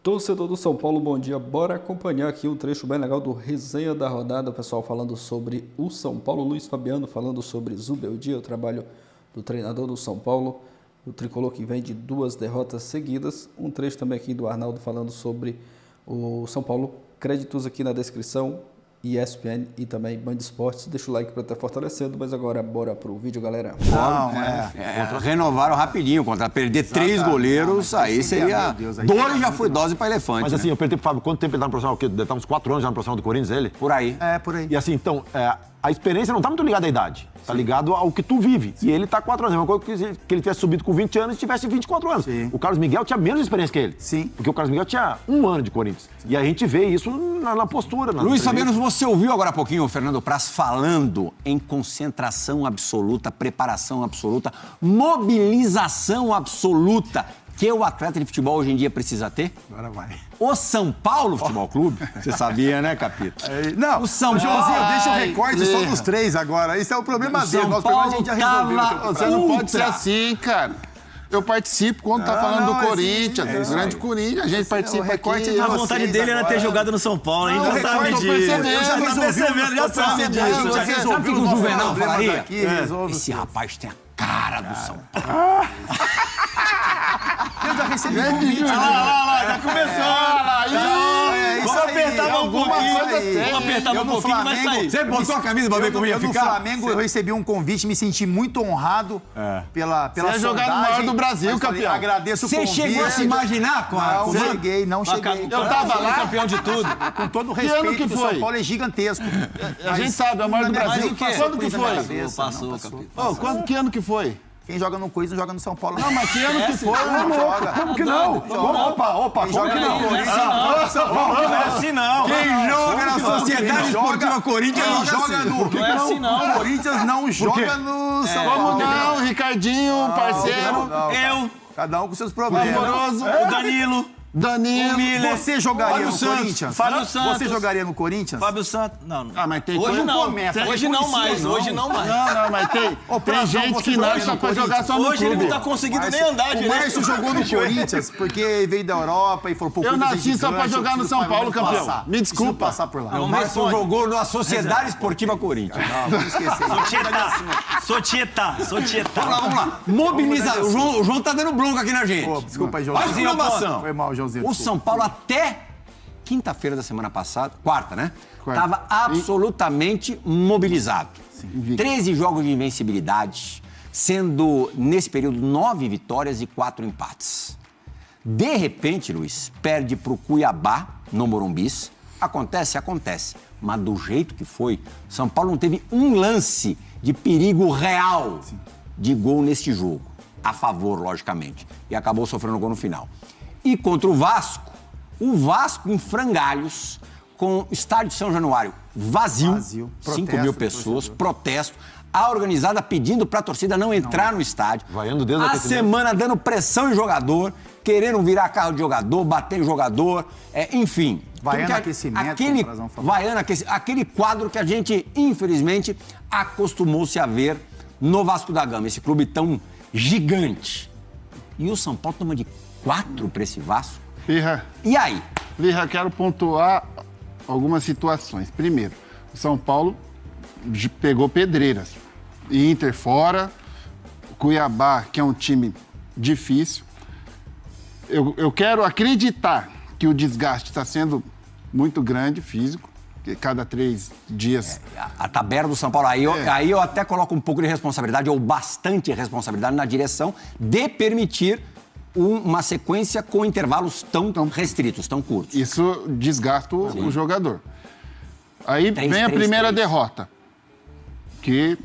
Torcedor do São Paulo, bom dia. Bora acompanhar aqui um trecho bem legal do Resenha da Rodada. O pessoal falando sobre o São Paulo. Luiz Fabiano falando sobre Zubeldia, o trabalho do treinador do São Paulo. O tricolor que vem de 2 derrotas seguidas. Um trecho também aqui do Arnaldo falando sobre o São Paulo. Créditos aqui na descrição. ESPN e também Band Esportes. Deixa o like para estar fortalecendo, mas agora bora pro vídeo, galera. Renovaram rapidinho, contra perder 3 goleiros, aí seria... Dor já foi dose para elefante. Mas assim, eu perguntei pro Fábio, quanto tempo ele tá no profissional? Deve estar uns 4 anos já no profissional do Corinthians, ele? Por aí. Por aí. E assim, então, a experiência não tá muito ligada à idade. Tá ligado ao que tu vive. Sim. E ele tá 4 anos. É uma coisa que ele tivesse subido com 20 anos e tivesse 24 anos. Sim. O Carlos Miguel tinha menos experiência que ele. Sim. Porque o Carlos Miguel tinha 1 ano de Corinthians. Sim. E a gente vê isso na postura. Luiz Fabiano, você ouviu agora há pouquinho o Fernando Praz falando em concentração absoluta, preparação absoluta, mobilização absoluta que o atleta de futebol hoje em dia precisa ter? Agora vai. O São Paulo Futebol Clube, você sabia, né, Capito? Não, o São Joãozinho, Paulo... deixa o recorte só dos 3 agora. Isso é o problema dele. Nosso problema a gente já resolveu. Você não pode ser assim, cara. Eu participo quando tá falando do Corinthians, grande Corinthians, a gente participa aqui. A vontade dele era ter jogado no São Paulo, a gente já sabe disso. Já sabe disso. Sabe o que o Juvenal falaria? Esse rapaz tem a cara do São Paulo. Eu já recebi convite. Já começou. Vamos apertar um pouquinho. Vamos apertar um pouquinho e vai sair. Você botou a camisa pra ver como ia ficar? No Flamengo eu recebi um convite, me senti muito honrado pela Você ia jogar no maior do Brasil, campeão. Agradeço o convite. Você chegou a se imaginar com a... Não cheguei. Eu tava lá. Campeão de tudo. Com todo o Que ano respeito, que o foi? São Paulo é gigantesco. A gente sabe, é o maior do Brasil. Quando que foi? Passou, capítulo. Que ano que foi? Quem joga no Corinthians não joga no São Paulo. Não, mas que ano que foi? Como que não? Opa, Quem joga no Corinthians Não é assim não. Quem joga na Sociedade Esportiva Corinthians não joga no... Não é assim não. O Corinthians não joga no São Paulo. Como não? Ricardinho, parceiro. Eu, Cada um com seus problemas. Amoroso. o Danilo, Danilo. o Miller, Você jogaria Fábio no Santos, Corinthians? Fábio Santos. Você jogaria no Corinthians? Fábio Santos. Não. Ah, mas tem Hoje coisa- não. começa, Hoje não reconhecia, mais. não. Hoje não mais. Não, mas tem Prazão, gente você que jogaria nasce no pra jogar Corinthians? só no Hoje ele clube. não tá conseguindo nem andar O direito. Márcio jogou no Corinthians porque veio da Europa e falou, pô, Eu Corinthians é nasci só pra gigante, jogar eu no preciso São Paulo, passar. campeão. Me Preciso desculpa. passar por lá. O Márcio jogou na Sociedade Esportiva Corinthians. Não, vamos esquecer. Sotieta. Vamos lá. Mobiliza. O João tá dando bronca aqui na gente. Pô, desculpa aí, Olha a Joãozinho. informação. Foi mal, Joãozinho. O desculpa. São Paulo até quinta-feira da semana passada, quarta, né? Quarta. Estava absolutamente mobilizado. 13 jogos de invencibilidade, sendo, nesse período, 9 vitórias e 4 empates. De repente, Luiz, perde para o Cuiabá, no Morumbis. Acontece? Acontece. Mas do jeito que foi, São Paulo não teve um lance de perigo real de gol neste jogo. A favor, logicamente. E acabou sofrendo gol no final. E contra o Vasco em frangalhos, com o estádio de São Januário vazio. 5 Protesto mil do pessoas, torcedor. protesto. A organizada pedindo para a torcida não entrar no estádio. Vaiando desde o a aquecimento. semana dando pressão em jogador, querendo virar carro de jogador, bater em jogador, enfim. Vaiando Tudo que aquecimento, como o Frazão falou. aquele quadro que a gente, infelizmente, acostumou-se a ver no Vasco da Gama, esse clube tão gigante. E o São Paulo toma de 4 para esse Vasco. E aí? Lirra, quero pontuar algumas situações. Primeiro, o São Paulo pegou pedreiras. Inter fora, Cuiabá, que é um time difícil. Eu quero acreditar que o desgaste está sendo muito grande, físico, que cada 3 dias... A tabela do São Paulo, aí eu até coloco um pouco de responsabilidade, ou bastante responsabilidade, na direção de permitir uma sequência com intervalos tão restritos, tão curtos. Isso desgasta o jogador. Aí vem a primeira derrota, que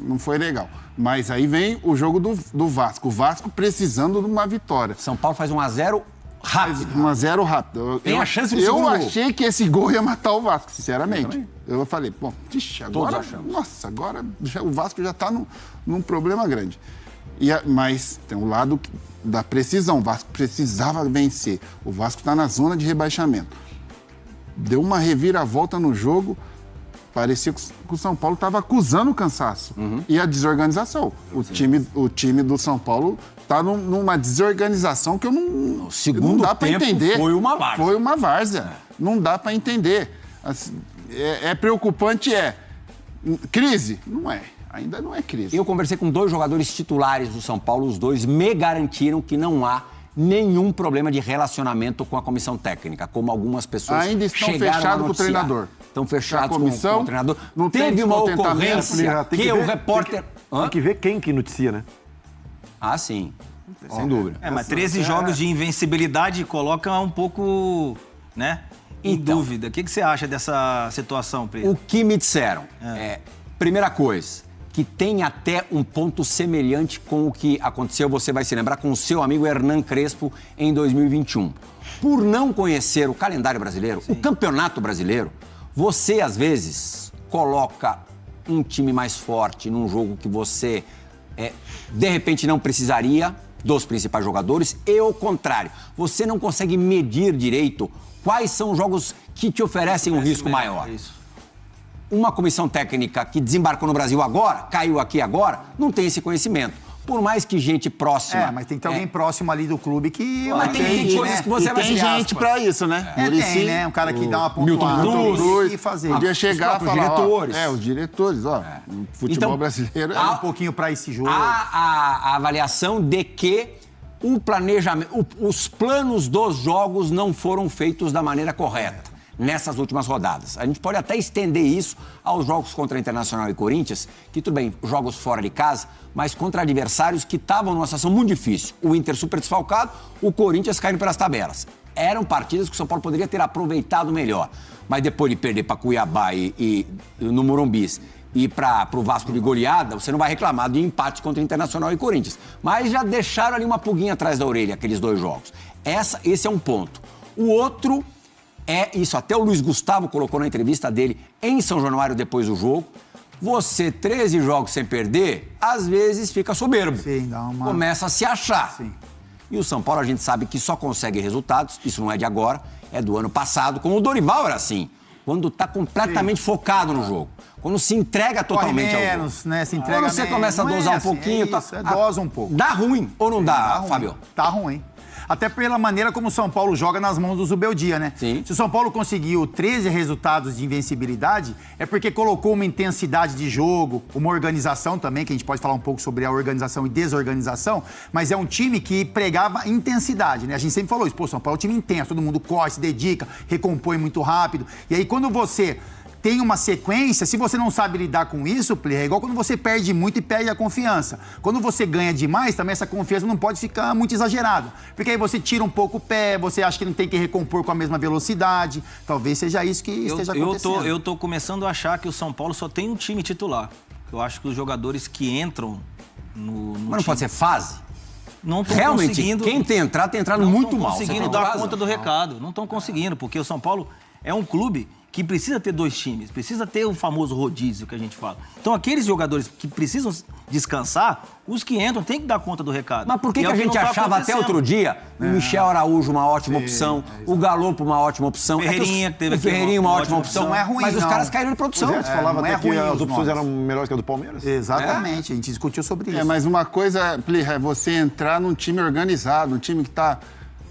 não foi legal. Mas aí vem o jogo do Vasco. O Vasco precisando de uma vitória. São Paulo faz 1-0 rápido. 1-0 rápido. Tem a chance do segundo Eu gol. achei que esse gol ia matar o Vasco, sinceramente. Eu falei, bom, agora... achamos. Nossa, agora o Vasco já está num problema grande. Mas tem o lado da precisão. O Vasco precisava vencer. O Vasco está na zona de rebaixamento. Deu uma reviravolta no jogo, parecia que o São Paulo estava acusando o cansaço e a desorganização. O time do São Paulo está numa desorganização que eu não, segundo não dá para tempo entender. foi uma várzea. Foi uma várzea. Não dá para entender. Assim, é preocupante, Crise? Não é. Ainda não é crise. Eu conversei com 2 jogadores titulares do São Paulo, os 2 me garantiram que não há nenhum problema de relacionamento com a comissão técnica, como algumas pessoas ainda estão fechados com o treinador. Estão fechados a comissão, com o treinador. não tem Teve uma descontentamento, ocorrência que o repórter... Tem que ver quem que noticia, né? Ah, sim. Sem dúvida. Mas 13 jogos de invencibilidade coloca um pouco, né, em dúvida. O que você acha dessa situação, Pedro? O que me disseram primeira coisa, que tem até um ponto semelhante com o que aconteceu, você vai se lembrar, com o seu amigo Hernan Crespo em 2021. Por não conhecer o calendário brasileiro, o campeonato brasileiro, você, às vezes, coloca um time mais forte num jogo que você, de repente, não precisaria dos principais jogadores e, ao contrário, você não consegue medir direito quais são os jogos que te oferecem um risco maior. Uma comissão técnica que desembarcou no Brasil agora, caiu aqui agora, não tem esse conhecimento. Por mais que gente próxima... mas tem que ter alguém próximo ali do clube que... Mas tem coisas que você vai tem gente pra isso, né? Tem, né? Um cara que dá uma pontuada e fazer. Podia chegar e falar, diretores. Os diretores, o futebol Então, brasileiro um pouquinho pra esse jogo. Há a avaliação de que o planejamento, os planos dos jogos não foram feitos da maneira correta nessas últimas rodadas. A gente pode até estender isso aos jogos contra Internacional e Corinthians, que tudo bem, jogos fora de casa, mas contra adversários que estavam numa situação muito difícil. O Inter super desfalcado, o Corinthians caindo pelas tabelas. Eram partidas que o São Paulo poderia ter aproveitado melhor. Mas depois de perder para Cuiabá e no Morumbis e para o Vasco de goleada, você não vai reclamar de empate contra Internacional e Corinthians. Mas já deixaram ali uma pulguinha atrás da orelha, aqueles 2 jogos. Esse é um ponto. O outro isso, até o Luiz Gustavo colocou na entrevista dele em São Januário depois do jogo. Você, 13 jogos sem perder, às vezes fica soberbo. Sim, dá uma... Começa a se achar. Sim. E o São Paulo, a gente sabe que só consegue resultados, isso não é de agora, é do ano passado, como o Dorival era assim, quando está completamente focado no jogo. Quando se entrega totalmente ao jogo. Menos, né? Se entrega quando você menos. começa a dosar um pouquinho... dosa um pouco. Dá ruim ou não dá, ruim. Fábio? Tá ruim. Até pela maneira como o São Paulo joga nas mãos do Zubeldia, né? Sim. Se o São Paulo conseguiu 13 resultados de invencibilidade, é porque colocou uma intensidade de jogo, uma organização também, que a gente pode falar um pouco sobre a organização e desorganização, mas é um time que pregava intensidade, né? A gente sempre falou isso, São Paulo é um time intenso, todo mundo corre, se dedica, recompõe muito rápido. E aí quando você tem uma sequência, se você não sabe lidar com isso, é igual quando você perde muito e perde a confiança. Quando você ganha demais, também essa confiança não pode ficar muito exagerada. Porque aí você tira um pouco o pé, você acha que não tem que recompor com a mesma velocidade. Talvez seja isso que esteja acontecendo. Eu tô começando a achar que o São Paulo só tem um time titular. Eu acho que os jogadores que entram no Mas não pode ser fase? Não estão realmente, conseguindo... quem tem entrado muito mal. Não estão conseguindo dar conta do recado. Não estão conseguindo, porque o São Paulo é um clube que precisa ter 2 times, precisa ter o famoso rodízio que a gente fala. Então, aqueles jogadores que precisam descansar, os que entram têm que dar conta do recado. Mas por que a gente achava até outro dia o Michel Araújo uma ótima opção, o Galopo uma ótima opção, Ferreirinha, o Ferreirinha uma ótima opção, não é ruim, mas os não. caras caíram de produção. Você falava até que as opções nomes. eram melhores que a do Palmeiras? Exatamente, a gente discutiu sobre isso. Mas uma coisa, Plirra, é você entrar num time organizado, um time que tá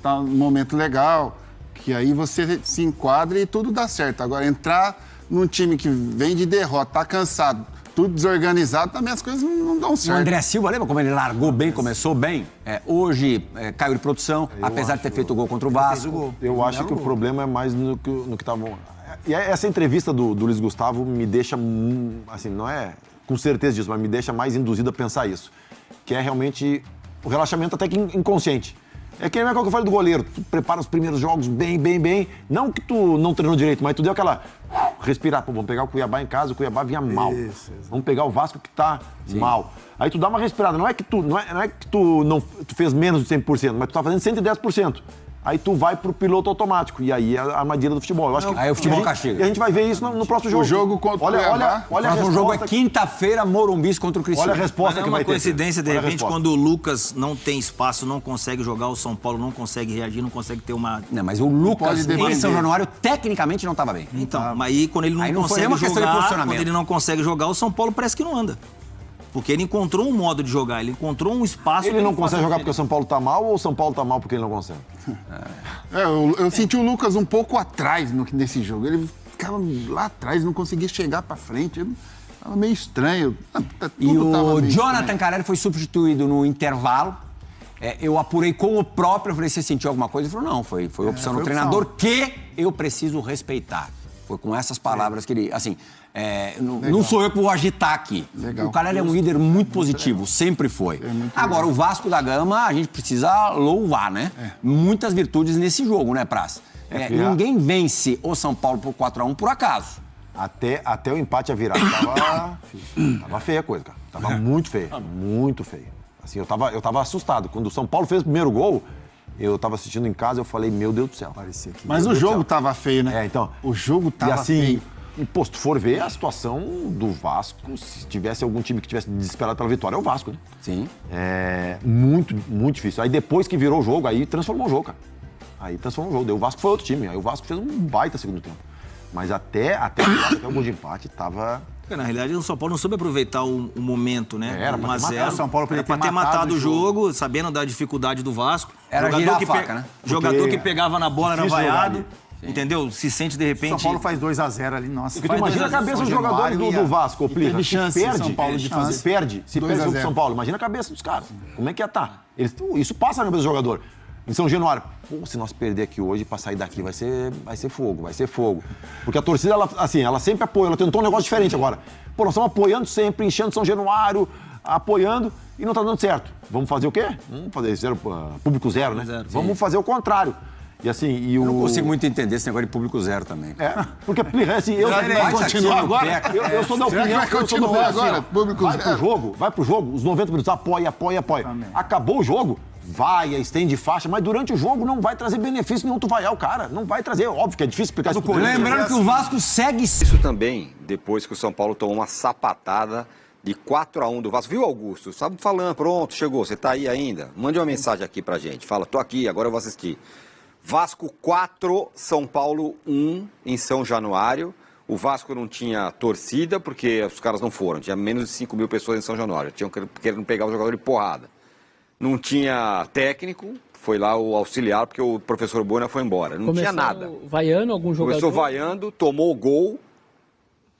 num momento legal, que aí você se enquadra e tudo dá certo. Agora, entrar num time que vem de derrota, tá cansado, tudo desorganizado, também as coisas não dão O certo. André Silva, lembra como ele largou bem, começou bem? Hoje caiu de produção, apesar de ter feito o gol contra o Vasco. Eu acho que o problema é mais no que tá bom. E essa entrevista do Luiz Gustavo me deixa, assim, não é com certeza disso, mas me deixa mais induzido a pensar isso. Que é realmente o relaxamento até que inconsciente. É que nem que eu falei do goleiro. Tu prepara os primeiros jogos bem. Não que tu não treinou direito, mas tu deu aquela... Respirar. Pô, vamos pegar o Cuiabá em casa, o Cuiabá vinha mal. Isso. Vamos pegar o Vasco que tá mal. Aí tu dá uma respirada. Não é que tu fez menos de 100%, mas tu tá fazendo 110%. aí tu vai pro piloto automático. E aí é a armadilha do futebol. Eu acho que aí o futebol e castiga. E a gente vai ver isso no próximo jogo. O jogo contra o Cuiabá. O próximo jogo é quinta-feira, Morumbi contra o Criciúma. Olha a resposta Mas que é vai uma ter. coincidência, de Olha a repente, resposta. quando o Lucas não tem espaço, não consegue jogar, o São Paulo não consegue reagir, não consegue ter uma... Não, mas o Lucas pode em defender. São Januário tecnicamente não estava bem. Então, mas aí quando ele não Aí não foi consegue nenhuma questão de jogar, posicionamento. quando ele não consegue jogar, o São Paulo parece que não anda. Porque ele encontrou um modo de jogar, ele encontrou um espaço... Ele não que consegue faça jogar porque o São Paulo tá mal ou o São Paulo tá mal porque ele não consegue? Eu senti o Lucas um pouco atrás nesse jogo. Ele ficava lá atrás, não conseguia chegar pra frente. Tava meio estranho. E Tudo tava o meio Jonathan estranho. Carelli foi substituído no intervalo. Eu apurei com o próprio, eu falei, você sentiu alguma coisa? Ele falou, não, foi opção do treinador que eu preciso respeitar. Foi com essas palavras que ele, assim, não sou eu que vou agitar aqui. Legal. O Carelli é um líder muito positivo, sempre foi. Agora, o Vasco da Gama, a gente precisa louvar, né? Muitas virtudes nesse jogo, né, Praz? Ninguém vence o São Paulo por 4-1 por acaso. Até o empate a virar tava feia a coisa, cara. Tava muito feia, muito feia. Assim, eu tava assustado. Quando o São Paulo fez o primeiro gol, eu tava assistindo em casa, eu falei, meu Deus do céu. Mas o jogo tava feio, né? Então. O jogo tava e assim, feio. E, pô, se tu for ver a situação do Vasco, se tivesse algum time que tivesse desesperado pela vitória, é o Vasco, né? Sim. É muito, muito difícil. Aí depois que virou o jogo, aí transformou o jogo, cara. Aí transformou o jogo. Daí o Vasco foi outro time. Aí o Vasco fez um baita segundo tempo. Mas até o gol de empate tava... Porque, na realidade, o São Paulo não soube aproveitar o momento, né? Era pra ter 1 a 0. matado. O São Paulo poderia Era pra ter matado o jogo, sabendo da dificuldade do Vasco. Era girar a faca, né? Jogador que pegava na bola era difícil jogar vaiado, ali. entendeu? Se sente, de O repente... São Paulo faz 2-0 ali, nossa. Porque tu imagina a cabeça dos jogadores do Vasco, Plirra. teve chance perde, São Paulo de fazer. Se perde o 2 a jogo do 0. São Paulo. Imagina a cabeça dos caras. Como é que ia estar? Isso passa na cabeça do jogador. Em São Januário, pô, se nós perder aqui hoje, pra sair daqui vai ser fogo, vai ser fogo. Porque a torcida, ela sempre apoia, ela tentou um negócio diferente agora. Pô, nós estamos apoiando sempre, enchendo São Januário, apoiando, e não tá dando certo. Vamos fazer o quê? Vamos fazer público zero, né? Zero, Vamos fazer o contrário. E assim, Eu não consigo muito entender esse negócio de público zero também. Porque, assim, eu Vai continuar agora? Eu sou da Será que opinião, vai eu sou do continuar assim, agora? ó, Público vai pro jogo, os 90 minutos, apoia. Acabou o jogo, vai, estende faixa, mas durante o jogo não vai trazer benefício nenhum tu vaiar o cara. Não vai trazer, óbvio que é difícil explicar isso pro Corinthians. Lembrando que o Vasco segue... Isso também, depois que o São Paulo tomou uma sapatada de 4-1 do Vasco. Viu, Augusto? Sabe falando, pronto, chegou, você tá aí ainda? Mande uma mensagem aqui pra gente. Fala, tô aqui, agora eu vou assistir. Vasco 4, São Paulo 1 em São Januário. O Vasco não tinha torcida, porque os caras não foram. Tinha menos de 5 mil pessoas em São Januário. Tinham querendo pegar o jogador de porrada. Não tinha técnico, foi lá o auxiliar, porque o professor Bona foi embora. Não tinha nada. Vaiando algum jogador? Começou vaiando, tomou o gol,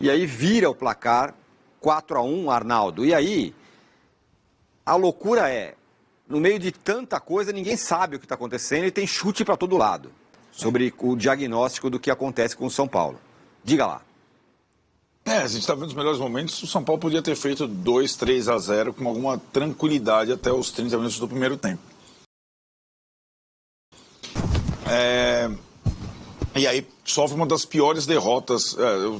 e aí vira o placar, 4-1, Arnaldo. E aí, a loucura é, no meio de tanta coisa, ninguém sabe o que está acontecendo e tem chute para todo lado sobre o diagnóstico do que acontece com o São Paulo. Diga lá. A gente está vendo os melhores momentos. O São Paulo podia ter feito 2-3-0 com alguma tranquilidade até os 30 minutos do primeiro tempo. E aí sofre uma das piores derrotas.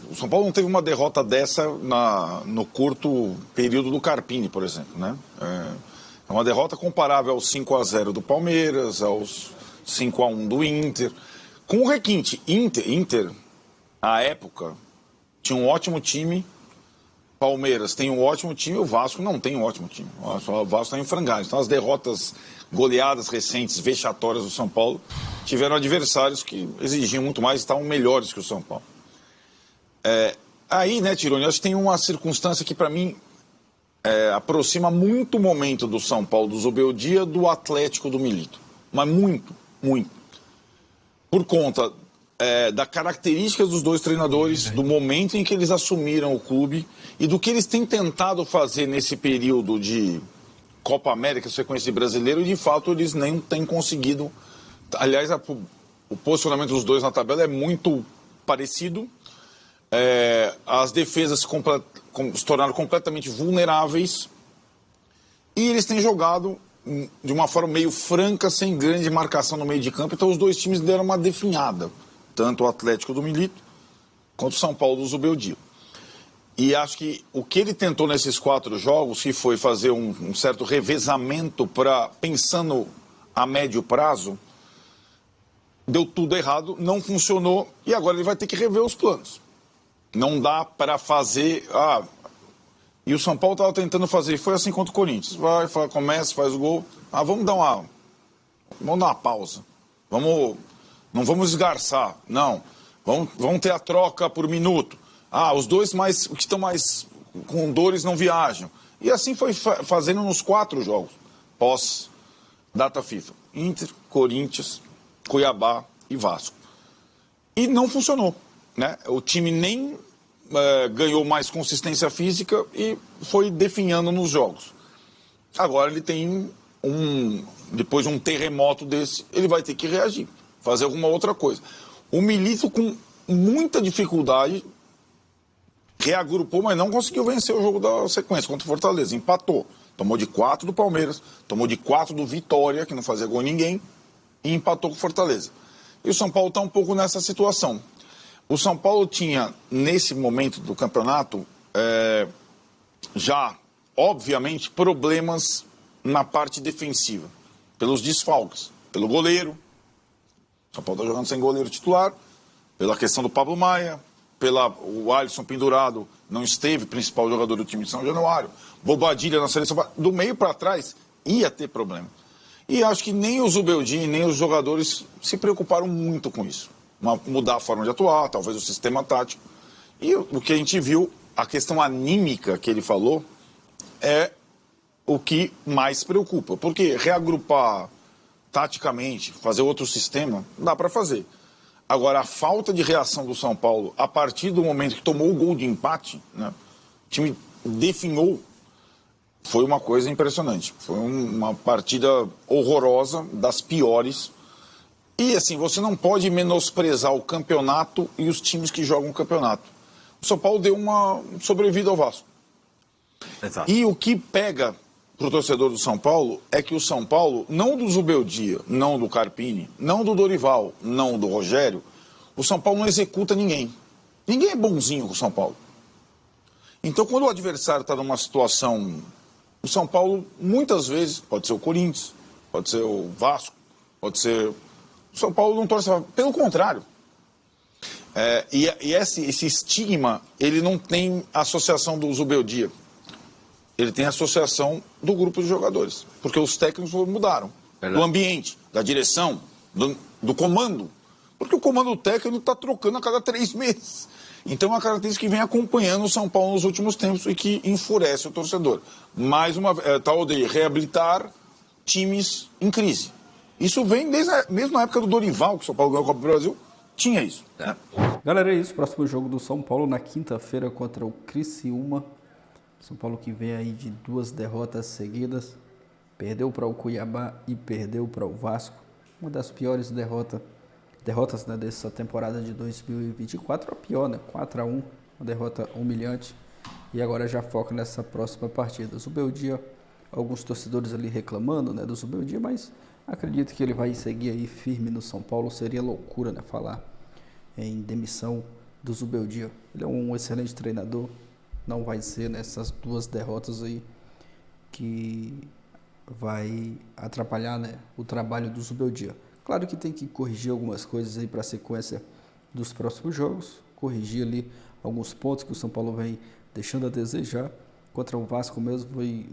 O São Paulo não teve uma derrota dessa no curto período do Carpini, por exemplo, né? É uma derrota comparável aos 5-0 do Palmeiras, aos 5-1 do Inter. Com o requinte, Inter, à época, tinha um ótimo time, Palmeiras tem um ótimo time, o Vasco não tem um ótimo time. O Vasco está em frangalhos. Então as derrotas, goleadas recentes, vexatórias do São Paulo, tiveram adversários que exigiam muito mais e estavam melhores que o São Paulo. Aí, né, Tironi, acho que tem uma circunstância que para mim aproxima muito o momento do São Paulo, do Zubeldia, do Atlético do Milito. Mas muito, muito. Por conta da características dos dois treinadores, do momento em que eles assumiram o clube e do que eles têm tentado fazer nesse período de Copa América, sequência de brasileiro, e de fato eles nem têm conseguido. Aliás, o posicionamento dos dois na tabela é muito parecido. As defesas se tornaram completamente vulneráveis e eles têm jogado de uma forma meio franca, sem grande marcação no meio de campo. Então os dois times deram uma definhada, tanto o Atlético do Milito quanto o São Paulo do Zubeldia. E acho que o que ele tentou nesses 4 jogos, que foi fazer um certo revezamento pensando a médio prazo, deu tudo errado, não funcionou e agora ele vai ter que rever os planos. Não dá para fazer... E o São Paulo estava tentando fazer, foi assim contra o Corinthians. Começa, faz o gol. Vamos dar uma pausa. Não vamos esgarçar, não. Vamos ter a troca por minuto. Os dois que estão mais com dores não viajam. E assim foi fazendo nos 4 jogos, pós-data FIFA. Inter, Corinthians, Cuiabá e Vasco. E não funcionou, né? O time nem ganhou mais consistência física e foi definhando nos jogos. Agora ele tem depois de um terremoto desse, ele vai ter que reagir, fazer alguma outra coisa. O Milito, com muita dificuldade, reagrupou, mas não conseguiu vencer o jogo da sequência contra o Fortaleza. Empatou. Tomou de 4 do Palmeiras, tomou de 4 do Vitória, que não fazia gol em ninguém, e empatou com o Fortaleza. E o São Paulo está um pouco nessa situação. O São Paulo tinha, nesse momento do campeonato, já, obviamente, problemas na parte defensiva, pelos desfalques, pelo goleiro. O São Paulo está jogando sem goleiro titular, pela questão do Pablo Maia, o Alisson pendurado, não esteve principal jogador do time de São Januário. Bobadilha na seleção, do meio para trás, ia ter problema. E acho que nem o Zubeldia, nem os jogadores se preocuparam muito com isso. Mudar a forma de atuar, talvez o sistema tático. E o que a gente viu, a questão anímica que ele falou, é o que mais preocupa. Porque reagrupar taticamente, fazer outro sistema, dá para fazer. Agora, a falta de reação do São Paulo, a partir do momento que tomou o gol de empate, né, o time definhou, foi uma coisa impressionante. Foi uma partida horrorosa, das piores. E assim, você não pode menosprezar o campeonato e os times que jogam o campeonato. O São Paulo deu uma sobrevida ao Vasco. Exato. E o que pega para o torcedor do São Paulo é que o São Paulo, não do Zubeldia, não do Carpini, não do Dorival, não do Rogério, o São Paulo não executa ninguém. Ninguém é bonzinho com o São Paulo. Então, quando o adversário está numa situação... O São Paulo, muitas vezes, pode ser o Corinthians, pode ser o Vasco, pode ser... O São Paulo não torce... Pelo contrário. Esse estigma, ele não tem associação do Zubeldia. Ele tem associação do grupo de jogadores. Porque os técnicos mudaram. Verdade. Do ambiente, da direção, do comando. Porque o comando técnico está trocando a cada 3 meses. Então é uma característica que vem acompanhando o São Paulo nos últimos tempos e que enfurece o torcedor. Mais uma tal de reabilitar times em crise. Isso vem mesmo na época do Dorival, que o São Paulo ganhou a Copa do Brasil, tinha isso. Né? Galera, é isso. Próximo jogo do São Paulo na quinta-feira contra o Criciúma. São Paulo que vem aí de 2 derrotas seguidas. Perdeu para o Cuiabá e perdeu para o Vasco. Uma das piores derrotas, né, dessa temporada de 2024. A pior, né? 4-1, uma derrota humilhante. E agora já foca nessa próxima partida. Zubeldia, alguns torcedores ali reclamando, né, do Zubeldia, mas acredito que ele vai seguir aí firme no São Paulo. Seria loucura, né, falar em demissão do Zubeldia. Ele é um excelente treinador. Não vai ser nessas 2 derrotas aí que vai atrapalhar, né, o trabalho do Zubeldia. Claro que tem que corrigir algumas coisas aí para a sequência dos próximos jogos. Corrigir ali alguns pontos que o São Paulo vem deixando a desejar. Contra o Vasco mesmo foi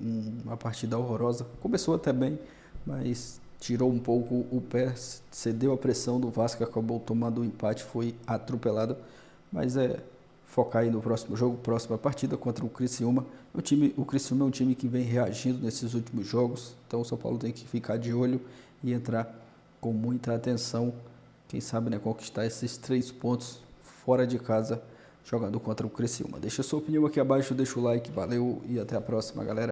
uma partida horrorosa. Começou até bem, mas tirou um pouco o pé, cedeu a pressão do Vasco, acabou tomando o empate, foi atropelado. Mas focar aí no próximo jogo, próxima partida contra o Criciúma. O Criciúma é um time que vem reagindo nesses últimos jogos, então o São Paulo tem que ficar de olho e entrar com muita atenção. Quem sabe, né, conquistar esses 3 pontos fora de casa, jogando contra o Criciúma. Deixa a sua opinião aqui abaixo, deixa o like, valeu e até a próxima, galera.